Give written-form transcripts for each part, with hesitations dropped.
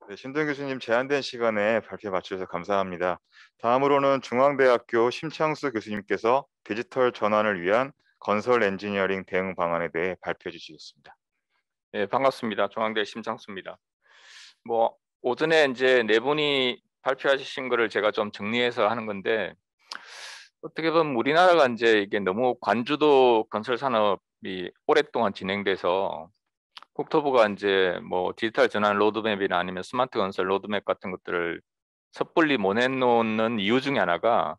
네, 신동 교수님 제한된 시간에 발표 맞춰주셔서 감사합니다. 다음으로는 중앙대학교 심창수 교수님께서 디지털 전환을 위한 건설 엔지니어링 대응 방안에 대해 발표해 주시겠습니다. 네, 반갑습니다. 중앙대 심창수입니다. 뭐 오전에 이제 네 분이 발표하신 거를 제가 좀 정리해서 하는 건데, 어떻게 보면 우리나라가 이제 이게 너무 관주도 건설 산업이 오랫동안 진행돼서 국토부가 이제 뭐 디지털 전환 로드맵이나 아니면 스마트 건설 로드맵 같은 것들을 섣불리 못 내놓는 이유 중에 하나가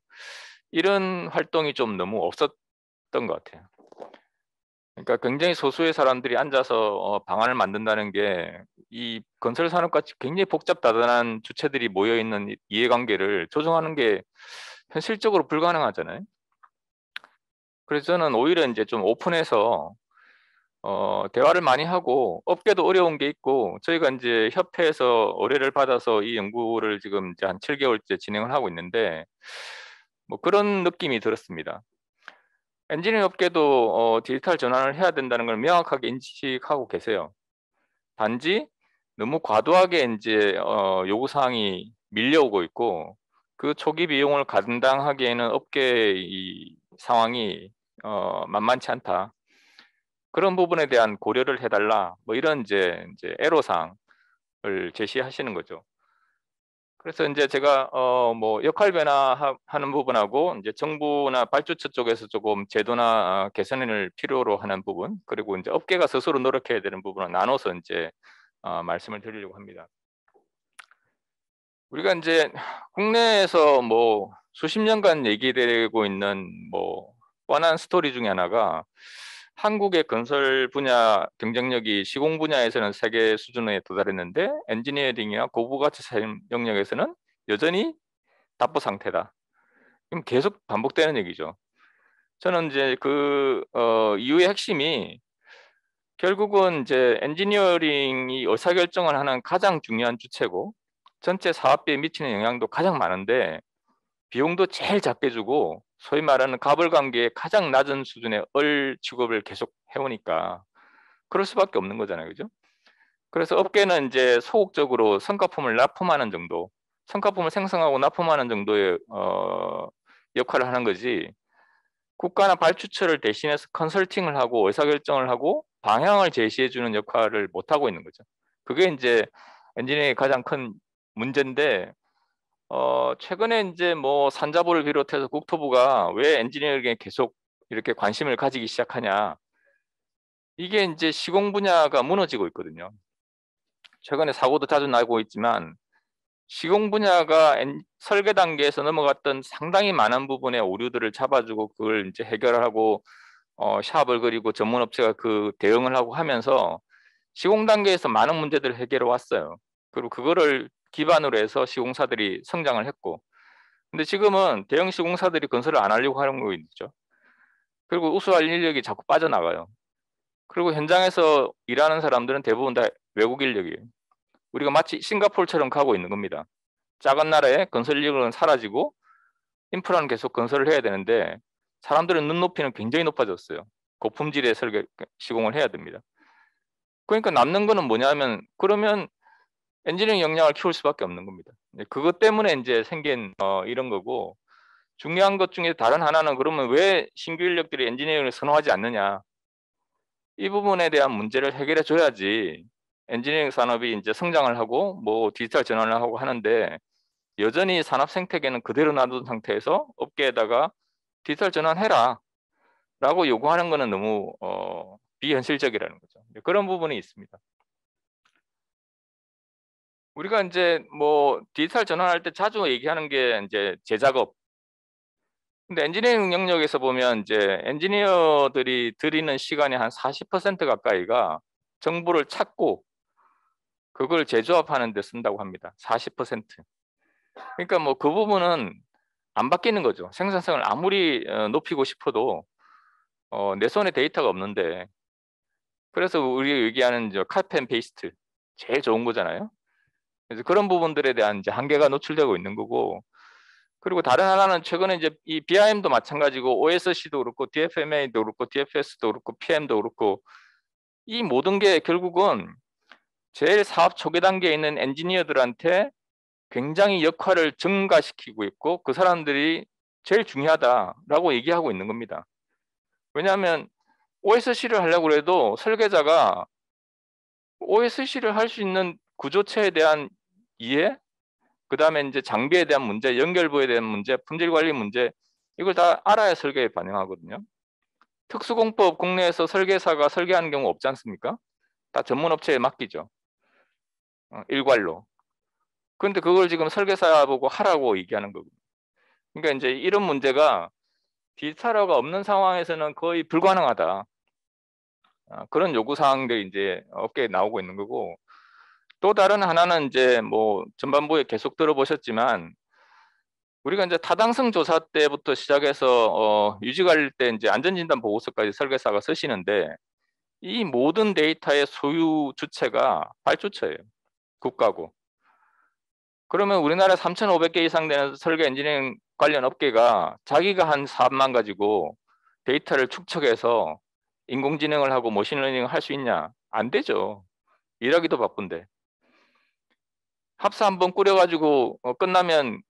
이런 활동이 좀 너무 없었던 것 같아요. 그러니까 굉장히 소수의 사람들이 앉아서 방안을 만든다는 게 이 건설 산업같이 굉장히 복잡다단한 주체들이 모여 있는 이해관계를 조정하는 게 현실적으로 불가능하잖아요. 그래서 저는 오히려 이제 좀 오픈해서 대화를 많이 하고, 업계도 어려운 게 있고 저희가 이제 협회에서 의뢰를 받아서 이 연구를 지금 이제 한 7개월째 진행을 하고 있는데, 뭐 그런 느낌이 들었습니다. 엔지니어 업계도 디지털 전환을 해야 된다는 걸 명확하게 인식하고 계세요. 단지 너무 과도하게 이제 요구 사항이 밀려오고 있고, 그 초기 비용을 감당하기에는 업계의 이 상황이 만만치 않다. 그런 부분에 대한 고려를 해달라. 뭐 이런 이제 애로사항을 제시하시는 거죠. 그래서 이제 제가 뭐 역할 변화하는 부분하고 이제 정부나 발주처 쪽에서 조금 제도나 개선을 필요로 하는 부분, 그리고 이제 업계가 스스로 노력해야 되는 부분을 나눠서 이제 말씀을 드리려고 합니다. 우리가 이제 국내에서 뭐 수십 년간 얘기되고 있는 뭐 뻔한 스토리 중에 하나가, 한국의 건설 분야 경쟁력이 시공 분야에서는 세계 수준에 도달했는데 엔지니어링이나 고부가치 사업 영역에서는 여전히 답보 상태다. 그럼 계속 반복되는 얘기죠. 저는 이제 그 이유의 핵심이 결국은 이제 엔지니어링이 의사결정을 하는 가장 중요한 주체고 전체 사업비에 미치는 영향도 가장 많은데, 비용도 제일 작게 주고 소위 말하는 가불관계의 가장 낮은 수준의 취급을 계속 해오니까 그럴 수밖에 없는 거잖아요. 그죠? 그래서 업계는 이제 소극적으로 성과품을 납품하는 정도, 성과품을 생성하고 납품하는 정도의 역할을 하는 거지, 국가나 발주처를 대신해서 컨설팅을 하고 의사결정을 하고 방향을 제시해 주는 역할을 못 하고 있는 거죠. 그게 이제 엔지니어링의 가장 큰 문제인데, 최근에 이제 뭐 산자부를 비롯해서 국토부가 왜 엔지니어링에 계속 이렇게 관심을 가지기 시작하냐, 이게 이제 시공 분야가 무너지고 있거든요. 최근에 사고도 자주 나고 있지만 시공 분야가 설계 단계에서 넘어갔던 상당히 많은 부분의 오류들을 잡아주고 그걸 이제 해결하고 샵을 그리고 전문 업체가 그 대응을 하고 하면서 시공 단계에서 많은 문제들을 해결해 왔어요. 그리고 그거를 기반으로 해서 시공사들이 성장을 했고, 근데 지금은 대형 시공사들이 건설을 안 하려고 하는 거 있죠. 그리고 우수할 인력이 자꾸 빠져나가요. 그리고 현장에서 일하는 사람들은 대부분 다 외국 인력이에요. 우리가 마치 싱가포르처럼 가고 있는 겁니다. 작은 나라에 건설 인력은 사라지고 인프라는 계속 건설을 해야 되는데 사람들의 눈높이는 굉장히 높아졌어요. 고품질의 설계 시공을 해야 됩니다. 그러니까 남는 거는 뭐냐면, 그러면 엔지니어링 역량을 키울 수밖에 없는 겁니다. 그것 때문에 이제 생긴 이런 거고, 중요한 것 중에 다른 하나는, 그러면 왜 신규 인력들이 엔지니어링을 선호하지 않느냐, 이 부분에 대한 문제를 해결해 줘야지 엔지니어링 산업이 이제 성장을 하고 뭐 디지털 전환을 하고 하는데, 여전히 산업 생태계는 그대로 놔둔 상태에서 업계에다가 디지털 전환해라 라고 요구하는 거는 너무 비현실적이라는 거죠. 그런 부분이 있습니다. 우리가 이제 뭐 디지털 전환할 때 자주 얘기하는 게 이제 제작업. 근데 엔지니어링 영역에서 보면 이제 엔지니어들이 들이는 시간이 한 40% 가까이가 정보를 찾고 그걸 재조합하는 데 쓴다고 합니다. 40%. 그러니까 뭐 그 부분은 안 바뀌는 거죠. 생산성을 아무리 높이고 싶어도 내 손에 데이터가 없는데, 그래서 우리가 얘기하는 카피 앤 페이스트 제일 좋은 거잖아요. 그래서 그런 부분들에 대한 이제 한계가 노출되고 있는 거고, 그리고 다른 하나는 최근에 이제 이 BIM도 마찬가지고 OSC도 그렇고 DFMA도 그렇고 DFS도 그렇고 PM도 그렇고, 이 모든 게 결국은 제일 사업 초기 단계에 있는 엔지니어들한테 굉장히 역할을 증가시키고 있고 그 사람들이 제일 중요하다라고 얘기하고 있는 겁니다. 왜냐하면 OSC를 하려고 해도 설계자가 OSC를 할 수 있는 구조체에 대한 이해, 그 다음에 이제 장비에 대한 문제, 연결부에 대한 문제, 품질 관리 문제, 이걸 다 알아야 설계에 반영하거든요. 특수공법 국내에서 설계사가 설계하는 경우 없지 않습니까? 다 전문 업체에 맡기죠. 일괄로. 그런데 그걸 지금 설계사 보고 하라고 얘기하는 거고. 그러니까 이제 이런 문제가 디지털화가 없는 상황에서는 거의 불가능하다. 그런 요구 사항들이 이제 업계에 나오고 있는 거고. 또 다른 하나는 이제 뭐 전반부에 계속 들어보셨지만 우리가 이제 타당성 조사 때부터 시작해서 유지 관리 때 이제 안전진단 보고서까지 설계사가 쓰시는데 이 모든 데이터의 소유 주체가 발주처예요. 국가고. 그러면 우리나라 3,500개 이상 되는 설계 엔지니어링 관련 업계가 자기가 한 사업만 가지고 데이터를 축적해서 인공지능을 하고 머신러닝을 할 수 있냐? 안 되죠. 일하기도 바쁜데. 합사 한번 꾸려가지고 끝나면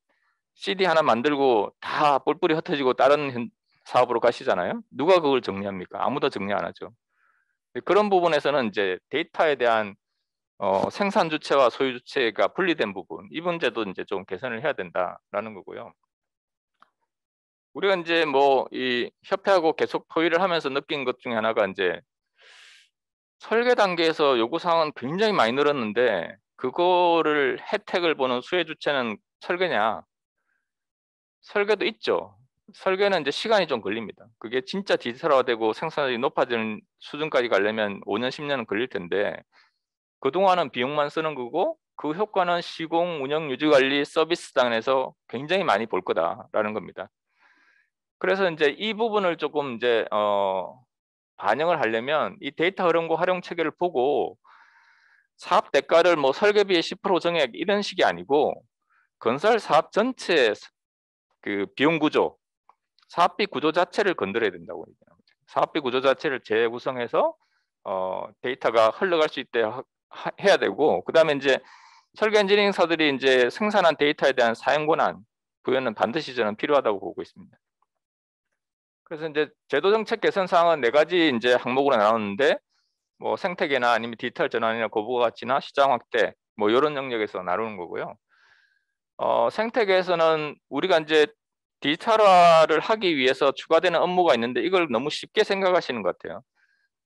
CD 하나 만들고 다 뿔뿔이 흩어지고 다른 사업으로 가시잖아요. 누가 그걸 정리합니까? 아무도 정리 안 하죠. 그런 부분에서는 이제 데이터에 대한 생산 주체와 소유 주체가 분리된 부분, 이 문제도 이제 좀 개선을 해야 된다라는 거고요. 우리가 이제 뭐 이 협회하고 계속 토의를 하면서 느낀 것 중에 하나가 이제 설계 단계에서 요구 사항은 굉장히 많이 늘었는데 그거를 혜택을 보는 수혜 주체는 설계냐? 설계도 있죠. 설계는 이제 시간이 좀 걸립니다. 그게 진짜 디지털화되고 생산력이 높아지는 수준까지 가려면 5년, 10년은 걸릴 텐데 그동안은 비용만 쓰는 거고 그 효과는 시공, 운영, 유지 관리, 서비스 단에서 굉장히 많이 볼 거다라는 겁니다. 그래서 이제 이 부분을 조금 이제 반영을 하려면 이 데이터 흐름과 활용 체계를 보고 사업 대가를 뭐 설계비의 10% 정액 이런 식이 아니고 건설 사업 전체 그 비용 구조, 사업비 구조 자체를 건드려야 된다고 얘기해요. 사업비 구조 자체를 재구성해서 데이터가 흘러갈 수 있게 해야 되고 그다음에 이제 설계 엔지니어링사들이 이제 생산한 데이터에 대한 사용 권한 부여는 반드시 저는 필요하다고 보고 있습니다. 그래서 이제 제도 정책 개선 사항은 4가지 이제 항목으로 나눴는데 뭐 생태계나 아니면 디지털 전환이나 고부가 가치나 시장 확대 뭐 이런 영역에서 나누는 거고요. 생태계에서는 우리가 이제 디지털화를 하기 위해서 추가되는 업무가 있는데 이걸 너무 쉽게 생각하시는 것 같아요.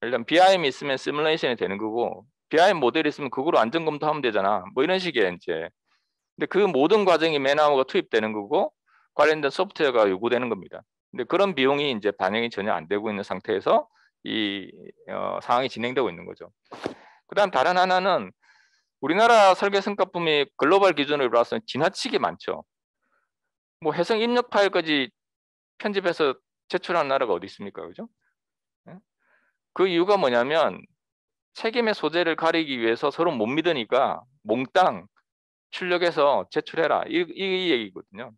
일단 BIM이 있으면 시뮬레이션이 되는 거고 BIM 모델이 있으면 그거로 안전 검토하면 되잖아. 뭐 이런 식의 이제. 근데 그 모든 과정이 맨하우가 투입되는 거고 관련된 소프트웨어가 요구되는 겁니다. 근데 그런 비용이 이제 반영이 전혀 안 되고 있는 상태에서 이 상황이 진행되고 있는 거죠. 그다음 다른 하나는 우리나라 설계 성과품이 글로벌 기준으로 봐서 지나치게 많죠. 뭐 해성 입력 파일까지 편집해서 제출하는 나라가 어디 있습니까? 그죠? 그 이유가 뭐냐면 책임의 소재를 가리기 위해서 서로 못 믿으니까 몽땅 출력해서 제출해라. 이 얘기거든요.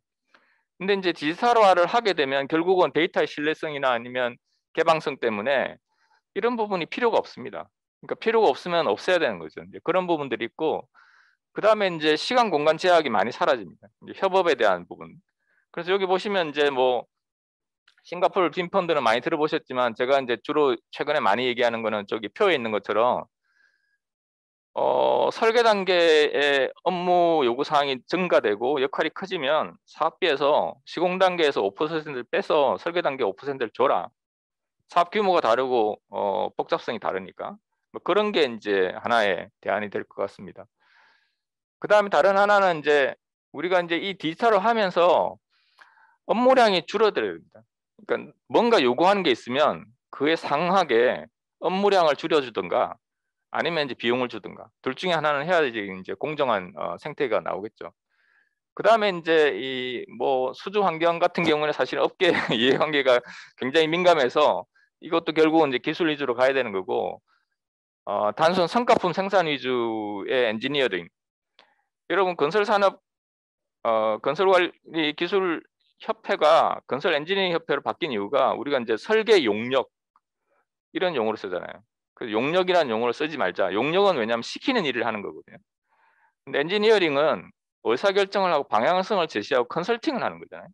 근데 이제 디지털화를 하게 되면 결국은 데이터의 신뢰성이나 아니면 개방성 때문에 이런 부분이 필요가 없습니다. 그러니까 필요가 없으면 없애야 되는 거죠. 이제 그런 부분들이 있고 그다음에 이제 시간 공간 제약이 많이 사라집니다. 이제 협업에 대한 부분. 그래서 여기 보시면 이제 뭐 싱가포르 빈펀드는 많이 들어보셨지만 제가 이제 주로 최근에 많이 얘기하는 거는 저기 표에 있는 것처럼 설계 단계의 업무 요구 사항이 증가되고 역할이 커지면 사업비에서 시공 단계에서 5%를 빼서 설계 단계 5%를 줘라. 사업 규모가 다르고 복잡성이 다르니까 뭐 그런 게 이제 하나의 대안이 될 것 같습니다. 그 다음에 다른 하나는 이제 우리가 이제 이 디지털을 하면서 업무량이 줄어들어야 됩니다. 그러니까 뭔가 요구하는 게 있으면 그에 상하게 업무량을 줄여주든가 아니면 이제 비용을 주든가 둘 중에 하나는 해야지 이제 공정한 생태계가 나오겠죠. 그 다음에 이제 이 뭐 수주 환경 같은 경우는 사실 업계 이해관계가 굉장히 민감해서 이것도 결국은 이제 기술 위주로 가야 되는 거고 단순 성과품 생산 위주의 엔지니어링. 여러분 건설 산업 건설 관리 기술 협회가 건설 엔지니어링 협회로 바뀐 이유가 우리가 이제 설계 용역 이런 용어를 쓰잖아요. 그 용역이라는 용어를 쓰지 말자. 용역은 왜냐하면 시키는 일을 하는 거거든요. 근데 엔지니어링은 의사결정을 하고 방향성을 제시하고 컨설팅을 하는 거잖아요.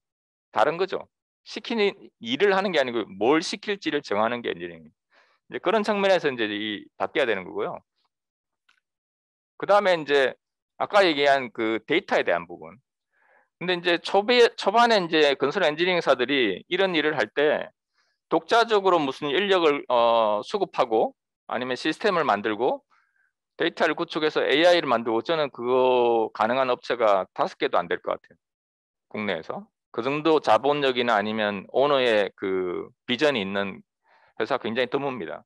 다른 거죠. 시키는 일을 하는 게 아니고 뭘 시킬지를 정하는 게 엔지니어링입니다. 이제 그런 측면에서 이제 바뀌어야 되는 거고요. 그 다음에 이제 아까 얘기한 그 데이터에 대한 부분. 근데 이제 초반에 이제 건설 엔지니어링사들이 이런 일을 할 때 독자적으로 무슨 인력을 수급하고 아니면 시스템을 만들고 데이터를 구축해서 AI를 만들고 저는 그거 가능한 업체가 5개도 안 될 것 같아요. 국내에서. 그 정도 자본력이나 아니면 오너의 그 비전이 있는 회사 굉장히 드뭅니다.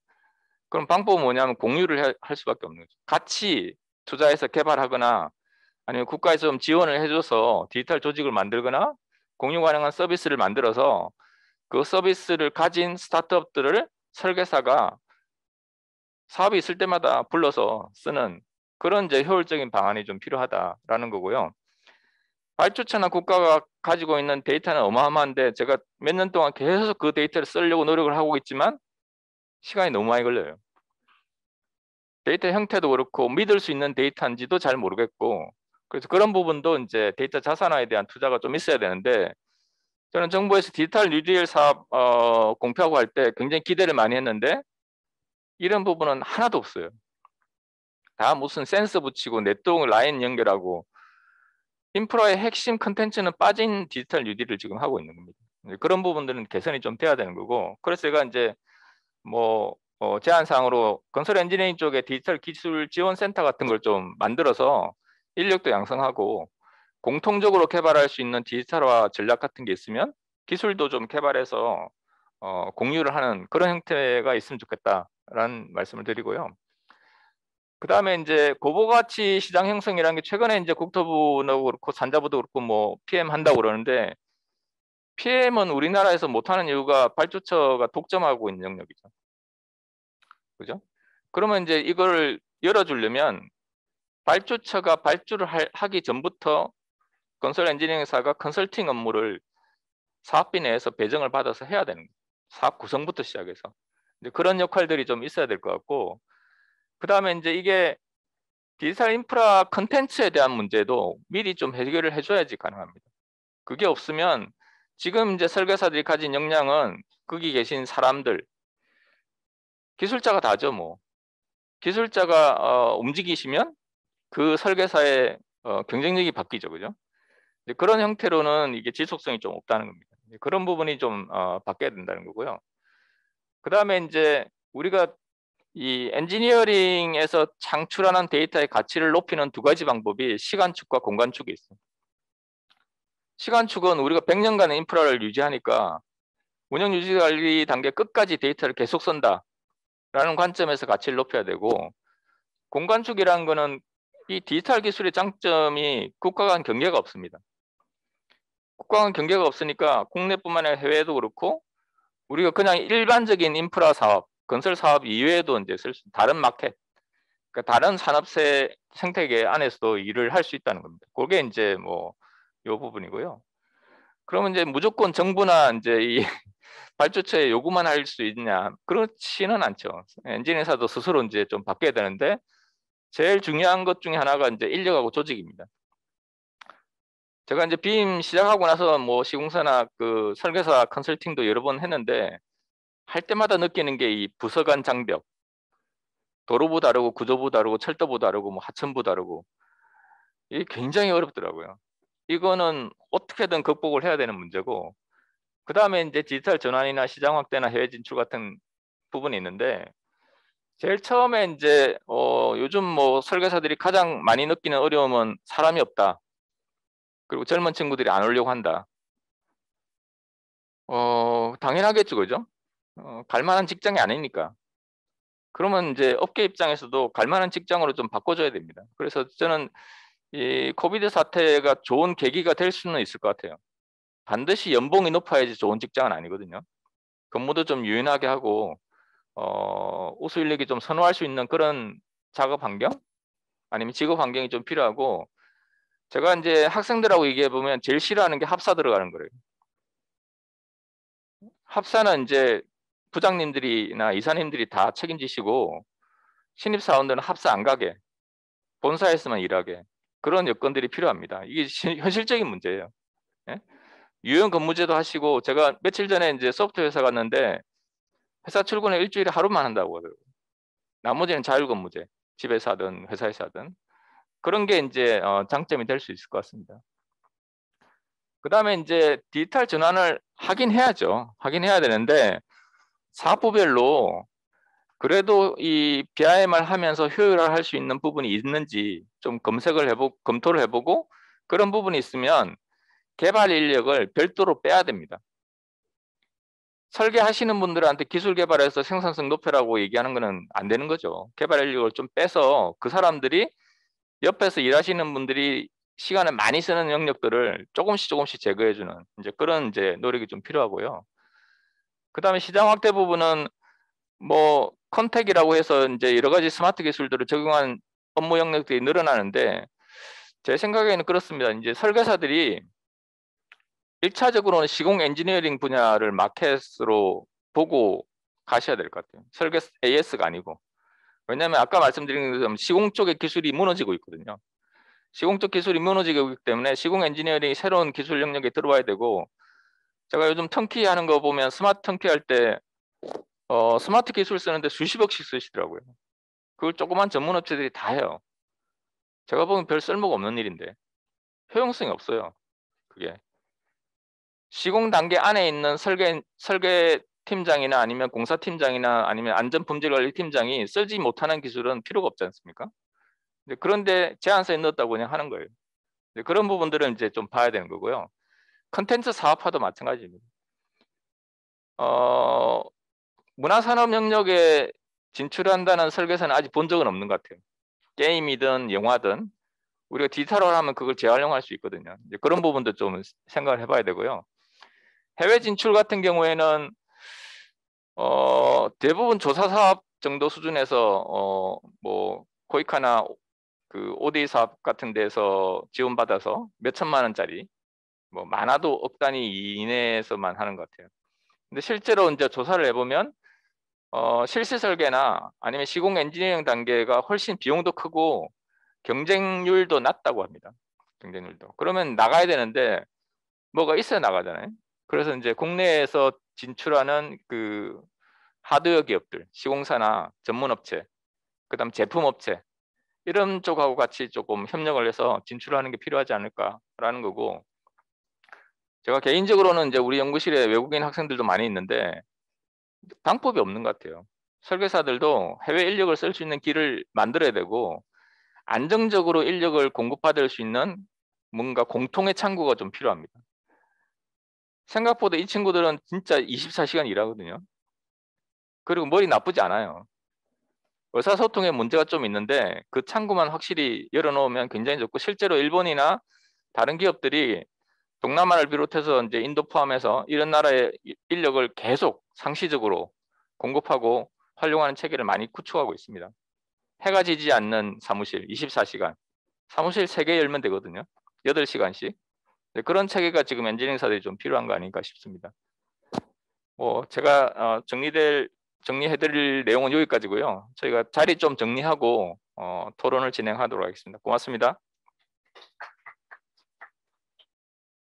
그럼 방법은 뭐냐면 공유를 할 수밖에 없는 거죠. 같이 투자해서 개발하거나 아니면 국가에서 좀 지원을 해줘서 디지털 조직을 만들거나 공유 가능한 서비스를 만들어서 그 서비스를 가진 스타트업들을 설계사가 사업이 있을 때마다 불러서 쓰는 그런 이제 효율적인 방안이 좀 필요하다라는 거고요. 발주처나 국가가 가지고 있는 데이터는 어마어마한데 제가 몇 년 동안 계속 그 데이터를 쓰려고 노력을 하고 있지만 시간이 너무 많이 걸려요. 데이터 형태도 그렇고 믿을 수 있는 데이터인지도 잘 모르겠고 그래서 그런 부분도 이제 데이터 자산화에 대한 투자가 좀 있어야 되는데 저는 정부에서 디지털 뉴딜 사업 공표하고 할 때 굉장히 기대를 많이 했는데 이런 부분은 하나도 없어요. 다 무슨 센서 붙이고 네트워크 라인 연결하고 인프라의 핵심 컨텐츠는 빠진 디지털 뉴딜을 지금 하고 있는 겁니다. 그런 부분들은 개선이 좀 돼야 되는 거고 그래서 제가 이제 뭐 제안사항으로 건설 엔지니어링 쪽에 디지털 기술 지원 센터 같은 걸 좀 만들어서 인력도 양성하고 공통적으로 개발할 수 있는 디지털화 전략 같은 게 있으면 기술도 좀 개발해서 공유를 하는 그런 형태가 있으면 좋겠다라는 말씀을 드리고요. 그 다음에 이제 고부가치 시장 형성이라는 게 최근에 이제 국토부도 그렇고 산자부도 그렇고 뭐 PM 한다고 그러는데 PM은 우리나라에서 못하는 이유가 발주처가 독점하고 있는 영역이죠. 그죠? 그러면 이제 이걸 열어주려면 발주처가 발주를 하기 전부터 건설 엔지니어링사가 컨설팅 업무를 사업비 내에서 배정을 받아서 해야 되는 거예요. 사업 구성부터 시작해서. 이제 그런 역할들이 좀 있어야 될 것 같고 그 다음에 이제 이게 디지털 인프라 컨텐츠에 대한 문제도 미리 좀 해결을 해줘야지 가능합니다. 그게 없으면 지금 이제 설계사들이 가진 역량은 거기 계신 사람들, 기술자가 다죠 뭐. 기술자가 움직이시면 그 설계사의 경쟁력이 바뀌죠, 그죠? 그런 형태로는 이게 지속성이 좀 없다는 겁니다. 그런 부분이 좀 바뀌어야 된다는 거고요. 그 다음에 이제 우리가 이 엔지니어링에서 창출하는 데이터의 가치를 높이는 두 가지 방법이 시간축과 공간축이 있어요. 시간축은 우리가 100년간의 인프라를 유지하니까 운영 유지 관리 단계 끝까지 데이터를 계속 쓴다라는 관점에서 가치를 높여야 되고 공간축이라는 거는 이 디지털 기술의 장점이 국가 간 경계가 없습니다. 국가 간 경계가 없으니까 국내뿐만 아니라 해외도 그렇고 우리가 그냥 일반적인 인프라 사업, 건설 사업 이외에도 이제 다른 마켓, 그러니까 다른 산업체 생태계 안에서도 일을 할 수 있다는 겁니다. 그게 이제 뭐 요 부분이고요. 그러면 이제 무조건 정부나 이제 이 발주처에 요구만 할 수 있냐? 그렇지는 않죠. 엔지니어사도 스스로 이제 좀 바뀌어야 되는데 제일 중요한 것 중에 하나가 이제 인력하고 조직입니다. 제가 이제 빔 시작하고 나서 뭐 시공사나 그 설계사 컨설팅도 여러 번 했는데 할 때마다 느끼는 게 이 부서 간 장벽, 도로부 다르고 구조부 다르고 철도부 다르고 뭐 하천부 다르고 이게 굉장히 어렵더라고요. 이거는 어떻게든 극복을 해야 되는 문제고 그 다음에 이제 디지털 전환이나 시장 확대나 해외 진출 같은 부분이 있는데 제일 처음에 이제 요즘 뭐 설계사들이 가장 많이 느끼는 어려움은 사람이 없다. 그리고 젊은 친구들이 안 오려고 한다. 당연하겠죠, 그죠? 갈 만한 직장이 아니니까. 그러면 이제 업계 입장에서도 갈 만한 직장으로 좀 바꿔줘야 됩니다. 그래서 저는 이 코비드 사태가 좋은 계기가 될 수는 있을 것 같아요. 반드시 연봉이 높아야지 좋은 직장은 아니거든요. 근무도 좀 유연하게 하고 우수 인력이 좀 선호할 수 있는 그런 작업 환경 아니면 직업 환경이 좀 필요하고 제가 이제 학생들하고 얘기해 보면 제일 싫어하는 게 합사 들어가는 거예요. 합사는 이제 부장님들이나 이사님들이 다 책임지시고 신입사원들은 합사 안 가게, 본사에서만 일하게, 그런 여건들이 필요합니다. 이게 현실적인 문제예요. 예? 유연 근무제도 하시고, 제가 며칠 전에 이제 소프트웨어 회사 갔는데 회사 출근에 일주일에 하루만 한다고 하더라고요. 나머지는 자율근무제, 집에서 하든 회사에서 하든. 그런 게 이제 장점이 될 수 있을 것 같습니다. 그 다음에 이제 디지털 전환을 하긴 해야죠. 하긴 해야 되는데 사업부별로 그래도 이 BIM을 하면서 효율화할 수 있는 부분이 있는지 좀 검토를 해보고 그런 부분이 있으면 개발 인력을 별도로 빼야 됩니다. 설계하시는 분들한테 기술 개발해서 생산성 높여라고 얘기하는 거는 안 되는 거죠. 개발 인력을 좀 빼서 그 사람들이 옆에서 일하시는 분들이 시간을 많이 쓰는 영역들을 조금씩 제거해주는 이제 그런 이제 노력이 좀 필요하고요. 그 다음에 시장 확대 부분은 뭐 컨택이라고 해서 이제 여러 가지 스마트 기술들을 적용한 업무 영역들이 늘어나는데 제 생각에는 그렇습니다. 이제 설계사들이 1차적으로는 시공 엔지니어링 분야를 마켓으로 보고 가셔야 될 것 같아요. 설계 AS가 아니고. 왜냐하면 아까 말씀드린 것처럼 시공 쪽의 기술이 무너지고 있거든요. 시공 쪽 기술이 무너지고 있기 때문에 시공 엔지니어링이 새로운 기술 영역에 들어와야 되고, 제가 요즘 턴키 하는 거 보면 스마트 턴키 할 때 스마트 기술 쓰는데 수십억씩 쓰시더라고요. 그걸 조그만 전문 업체들이 다 해요. 제가 보면 별 쓸모가 없는 일인데 효용성이 없어요. 그게 시공 단계 안에 있는 설계 팀장이나 아니면 공사 팀장이나 아니면 안전품질관리 팀장이 쓰지 못하는 기술은 필요가 없지 않습니까? 그런데 제안서에 넣었다고 그냥 하는 거예요. 그런 부분들은 이제 좀 봐야 되는 거고요. 컨텐츠 사업화도 마찬가지입니다. 문화산업 영역에 진출한다는 설계사는 아직 본 적은 없는 것 같아요. 게임이든 영화든 우리가 디지털화하면 그걸 재활용할 수 있거든요. 이제 그런 부분도 좀 생각을 해봐야 되고요. 해외 진출 같은 경우에는 대부분 조사 사업 정도 수준에서 뭐 코이카나 그 OD 사업 같은 데서 지원받아서 몇 천만 원짜리, 뭐 많아도 억 단위 이내에서만 하는 것 같아요. 근데 실제로 이제 조사를 해보면 실시 설계나 아니면 시공 엔지니어링 단계가 훨씬 비용도 크고 경쟁률도 낮다고 합니다. 경쟁률도. 그러면 나가야 되는데 뭐가 있어야 나가잖아요. 그래서 이제 국내에서 진출하는 그 하드웨어 기업들, 시공사나 전문업체, 그다음 제품업체 이런 쪽하고 같이 조금 협력을 해서 진출하는 게 필요하지 않을까라는 거고, 제가 개인적으로는 이제 우리 연구실에 외국인 학생들도 많이 있는데 방법이 없는 것 같아요. 설계사들도 해외 인력을 쓸 수 있는 길을 만들어야 되고 안정적으로 인력을 공급받을 수 있는 뭔가 공통의 창구가 좀 필요합니다. 생각보다 이 친구들은 진짜 24시간 일하거든요. 그리고 머리 나쁘지 않아요. 의사소통에 문제가 좀 있는데 그 창구만 확실히 열어놓으면 굉장히 좋고, 실제로 일본이나 다른 기업들이 동남아를 비롯해서 이제 인도 포함해서 이런 나라의 인력을 계속 상시적으로 공급하고 활용하는 체계를 많이 구축하고 있습니다. 해가 지지 않는 사무실 24시간, 사무실 3개 열면 되거든요. 8시간씩. 그런 체계가 지금 엔지니어링사들이 좀 필요한 거 아닌가 싶습니다. 제가 정리해드릴 내용은 여기까지고요. 저희가 자리 좀 정리하고 토론을 진행하도록 하겠습니다. 고맙습니다.